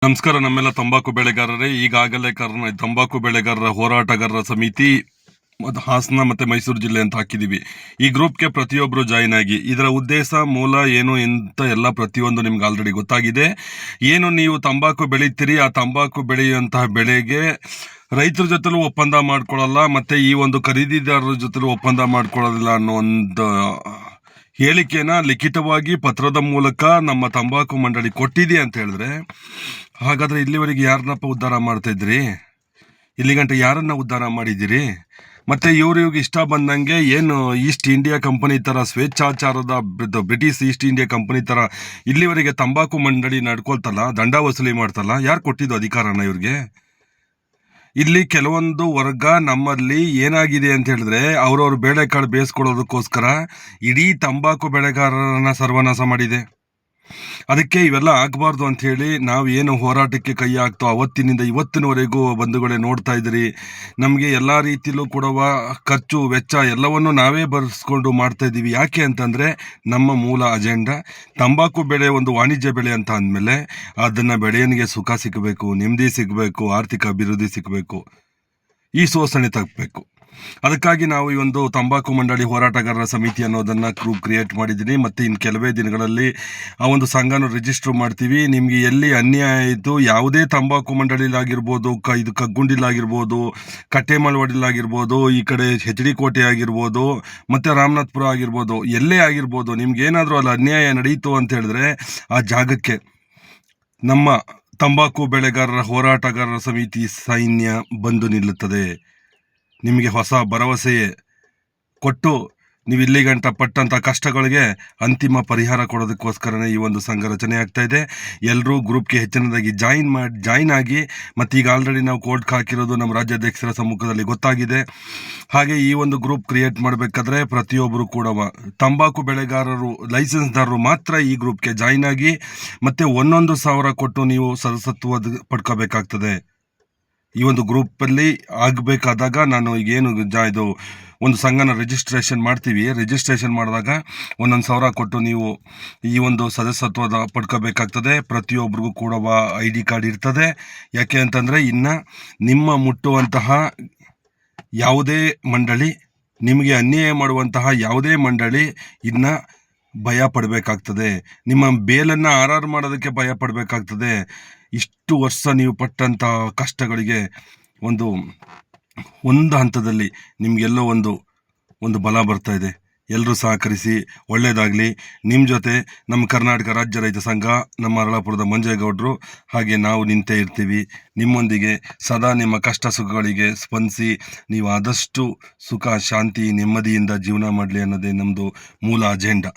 ನಮಸ್ಕಾರ. ನಮ್ಮೆಲ್ಲ ತಂಬಾಕು ಬೆಳೆಗಾರರೇ, ಈಗಾಗಲೇ ತಂಬಾಕು ಬೆಳೆಗಾರರ ಹೋರಾಟಗಾರರ ಸಮಿತಿ ಹಾಸನ ಮತ್ತೆ ಮೈಸೂರು ಜಿಲ್ಲೆ ಅಂತ ಹಾಕಿದೀವಿ. ಈ ಗ್ರೂಪ್ಗೆ ಪ್ರತಿಯೊಬ್ಬರು ಜಾಯಿನ್ ಆಗಿ. ಇದರ ಉದ್ದೇಶ ಮೂಲ ಏನು ಅಂತ ಎಲ್ಲ ಪ್ರತಿಯೊಂದು ನಿಮ್ಗೆ ಆಲ್ರೆಡಿ ಗೊತ್ತಾಗಿದೆ. ಏನು ನೀವು ತಂಬಾಕು ಬೆಳೀತೀರಿ, ಆ ತಂಬಾಕು ಬೆಳೆಯುವಂತಹ ಬೆಳೆಗೆ ರೈತರ ಜೊತೆಲೂ ಒಪ್ಪಂದ ಮಾಡ್ಕೊಳ್ಳಲ್ಲ, ಮತ್ತೆ ಈ ಒಂದು ಖರೀದಿದಾರರ ಜೊತೆಲೂ ಒಪ್ಪಂದ ಮಾಡ್ಕೊಳ್ಳೋದಿಲ್ಲ ಅನ್ನೋ ಒಂದು ಹೇಳಿಕೆನ ಲಿಖಿತವಾಗಿ ಪತ್ರದ ಮೂಲಕ ನಮ್ಮ ತಂಬಾಕು ಮಂಡಳಿ ಕೊಟ್ಟಿದೆ ಅಂತ ಹೇಳಿದ್ರೆ, ಹಾಗಾದ್ರೆ ಇಲ್ಲಿವರೆಗೆ ಯಾರನ್ನಪ್ಪ ಉದ್ಧಾರ ಮಾಡ್ತಾ ಇದ್ರಿ? ಇಲ್ಲಿ ಗಂಟೆ ಯಾರನ್ನ ಉದ್ಧಾರ ಮಾಡಿದ್ದೀರಿ? ಮತ್ತೆ ಇವ್ರಿಗೆ ಇಷ್ಟ ಬಂದಂಗೆ ಏನು ಈಸ್ಟ್ ಇಂಡಿಯಾ ಕಂಪನಿ ತರ ಸ್ವೇಚ್ಛಾಚಾರದ ಬ್ರಿಟಿಷ್ ಈಸ್ಟ್ ಇಂಡಿಯಾ ಕಂಪನಿ ತರ ಇಲ್ಲಿವರೆಗೆ ತಂಬಾಕು ಮಂಡಳಿ ನಡ್ಕೊಳ್ತಲ್ಲ, ದಂಡ ವಸೂಲಿ ಮಾಡ್ತಲ್ಲ, ಯಾರು ಕೊಟ್ಟಿದ್ದು ಅಧಿಕಾರನ ಇವ್ರಿಗೆ? ಇಲ್ಲಿ ಕೆಲವೊಂದು ವರ್ಗ ನಮ್ಮಲ್ಲಿ ಏನಾಗಿದೆ ಅಂತ ಹೇಳಿದ್ರೆ, ಅವ್ರವ್ರ ಬೇಳೆಕಾಳು ಬೇಯಿಸ್ಕೊಳ್ಳೋದಕ್ಕೋಸ್ಕರ ಇಡೀ ತಂಬಾಕು ಬೆಳೆಗಾರರನ್ನ ಸರ್ವನಾಶ ಮಾಡಿದೆ. ಅದಕ್ಕೆ ಇವೆಲ್ಲ ಆಗಬಾರ್ದು ಅಂತ ಹೇಳಿ ನಾವು ಏನು ಹೋರಾಟಕ್ಕೆ ಕೈ ಹಾಕ್ತೋ ಅವತ್ತಿನಿಂದ ಇವತ್ತಿನವರೆಗೂ ಬಂಧುಗಳೇ ನೋಡ್ತಾ ಇದ್ರಿ. ನಮಗೆ ಎಲ್ಲ ರೀತಿಯಲ್ಲೂ ಕೊಡುವ ಖರ್ಚು ವೆಚ್ಚ ಎಲ್ಲವನ್ನು ನಾವೇ ಬರೆಸ್ಕೊಂಡು ಮಾಡ್ತಾ ಇದ್ದೀವಿ. ಯಾಕೆ ಅಂತಂದರೆ, ನಮ್ಮ ಮೂಲ ಅಜೆಂಡಾ ತಂಬಾಕು ಬೆಳೆ ಒಂದು ವಾಣಿಜ್ಯ ಬೆಳೆ ಅಂತ ಅಂದಮೇಲೆ ಅದನ್ನು ಬೆಳೆಯನಿಗೆ ಸುಖ ಸಿಗಬೇಕು, ನೆಮ್ಮದಿ ಸಿಗಬೇಕು, ಆರ್ಥಿಕ ಅಭಿವೃದ್ಧಿ ಸಿಗಬೇಕು, ಈ ಶೋಷಣೆ ತಪ್ಪಬೇಕು. ಅದಕ್ಕಾಗಿ ನಾವು ಈ ಒಂದು ತಂಬಾಕು ಮಂಡಳಿ ಹೋರಾಟಗಾರರ ಸಮಿತಿ ಅನ್ನೋದನ್ನು ಕ್ರಿಯೇಟ್ ಮಾಡಿದ್ದೀನಿ. ಮತ್ತು ಇನ್ನು ಕೆಲವೇ ದಿನಗಳಲ್ಲಿ ಆ ಒಂದು ಸಂಘನ ರಿಜಿಸ್ಟರ್ ಮಾಡ್ತೀವಿ. ನಿಮಗೆ ಎಲ್ಲಿ ಅನ್ಯಾಯ ಆಯಿತು, ಯಾವುದೇ ತಂಬಾಕು ಮಂಡಳಿಲಾಗಿರ್ಬೋದು, ಇದು ಕಗ್ಗುಂಡಿಲಾಗಿರ್ಬೋದು, ಕಟ್ಟೆಮಳವಾಡಿಲಾಗಿರ್ಬೋದು, ಈ ಕಡೆ ಹೆಚ್ ಡಿ ಕೋಟೆ ಆಗಿರ್ಬೋದು, ಮತ್ತು ರಾಮನಾಥ್ಪುರ ಆಗಿರ್ಬೋದು, ಎಲ್ಲೇ ಆಗಿರ್ಬೋದು, ನಿಮ್ಗೇನಾದರೂ ಅಲ್ಲಿ ಅನ್ಯಾಯ ನಡೀತು ಅಂತ ಹೇಳಿದ್ರೆ ಆ ಜಾಗಕ್ಕೆ ನಮ್ಮ ತಂಬಾಕು ಬೆಳೆಗಾರರ ಹೋರಾಟಗಾರರ ಸಮಿತಿ ಸೈನ್ಯ ಬಂದು ನಿಲ್ಲುತ್ತದೆ. ನಿಮಗೆ ಹೊಸ ಭರವಸೆ ಕೊಟ್ಟು ನೀವು ಇಲ್ಲಿಗಂಟ ಪಟ್ಟಂಥ ಕಷ್ಟಗಳಿಗೆ ಅಂತಿಮ ಪರಿಹಾರ ಕೊಡೋದಕ್ಕೋಸ್ಕರನೇ ಈ ಒಂದು ಸಂಘ ರಚನೆ ಆಗ್ತಾ ಇದೆ. ಎಲ್ಲರೂ ಗ್ರೂಪ್ಗೆ ಹೆಚ್ಚಿನದಾಗಿ ಜಾಯಿನ್ ಆಗಿ. ಮತ್ತು ಈಗ ಆಲ್ರೆಡಿ ನಾವು ಕೋರ್ಟ್ಗೆ ಹಾಕಿರೋದು ನಮ್ಮ ರಾಜ್ಯಾಧ್ಯಕ್ಷರ ಸಮ್ಮುಖದಲ್ಲಿ ಗೊತ್ತಾಗಿದೆ. ಹಾಗೆ ಈ ಒಂದು ಗ್ರೂಪ್ ಕ್ರಿಯೇಟ್ ಮಾಡಬೇಕಾದ್ರೆ ಪ್ರತಿಯೊಬ್ಬರು ಕೂಡ ತಂಬಾಕು ಬೆಳೆಗಾರರು ಲೈಸೆನ್ಸ್ದಾರರು ಮಾತ್ರ ಈ ಗ್ರೂಪ್ಗೆ ಜಾಯಿನ್ ಆಗಿ, ಮತ್ತು 1,000 ಕೊಟ್ಟು ನೀವು ಸದಸ್ಯತ್ವ ಪಡ್ಕೋಬೇಕಾಗ್ತದೆ. ಈ ಒಂದು ಗ್ರೂಪಲ್ಲಿ ಆಗಬೇಕಾದಾಗ ನಾನು ಈಗೇನು ಇದು ಒಂದು ಸಂಘನ ರಿಜಿಸ್ಟ್ರೇಷನ್ ಮಾಡ್ತೀವಿ, ರಿಜಿಸ್ಟ್ರೇಷನ್ ಮಾಡಿದಾಗ 1,000 ಕೊಟ್ಟು ನೀವು ಈ ಒಂದು ಸದಸ್ಯತ್ವದ ಪಡ್ಕೋಬೇಕಾಗ್ತದೆ. ಪ್ರತಿಯೊಬ್ಬರಿಗೂ ಕೂಡ ID ಕಾರ್ಡ್ ಇರ್ತದೆ. ಯಾಕೆ ಅಂತಂದರೆ, ಇನ್ನು ನಿಮ್ಮ ಮುಟ್ಟುವಂತಹ ಯಾವುದೇ ಮಂಡಳಿ, ನಿಮಗೆ ಅನ್ಯಾಯ ಮಾಡುವಂತಹ ಯಾವುದೇ ಮಂಡಳಿ ಇನ್ನು ಭಯ ಪಡಬೇಕಾಗ್ತದೆ. ನಿಮ್ಮ ಬೇಲನ್ನು ಆರ್ ಮಾಡೋದಕ್ಕೆ ಭಯ ಪಡಬೇಕಾಗ್ತದೆ. ಇಷ್ಟು ವರ್ಷ ನೀವು ಪಟ್ಟಂಥ ಕಷ್ಟಗಳಿಗೆ ಒಂದು ಹಂತದಲ್ಲಿ ನಿಮಗೆಲ್ಲೋ ಒಂದು ಬಲ ಬರ್ತಾ ಇದೆ. ಎಲ್ಲರೂ ಸಹಕರಿಸಿ, ಒಳ್ಳೆಯದಾಗಲಿ. ನಿಮ್ಮ ಜೊತೆ ನಮ್ಮ ಕರ್ನಾಟಕ ರಾಜ್ಯ ರೈತ ಸಂಘ, ನಮ್ಮ ಅರಳಾಪುರದ ಮಂಜೇಗೌಡರು, ಹಾಗೆ ನಾವು ನಿಂತೇ ಇರ್ತೀವಿ. ನಿಮ್ಮೊಂದಿಗೆ ಸದಾ ನಿಮ್ಮ ಕಷ್ಟ ಸುಖಗಳಿಗೆ ಸ್ಪಂದಿಸಿ ನೀವು ಆದಷ್ಟು ಸುಖ, ಶಾಂತಿ, ನೆಮ್ಮದಿಯಿಂದ ಜೀವನ ಮಾಡಲಿ ಅನ್ನೋದೇ ನಮ್ಮದು ಮೂಲ ಅಜೆಂಡಾ.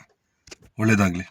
ಒಳ್ಳೆಯದಾಗಲಿ.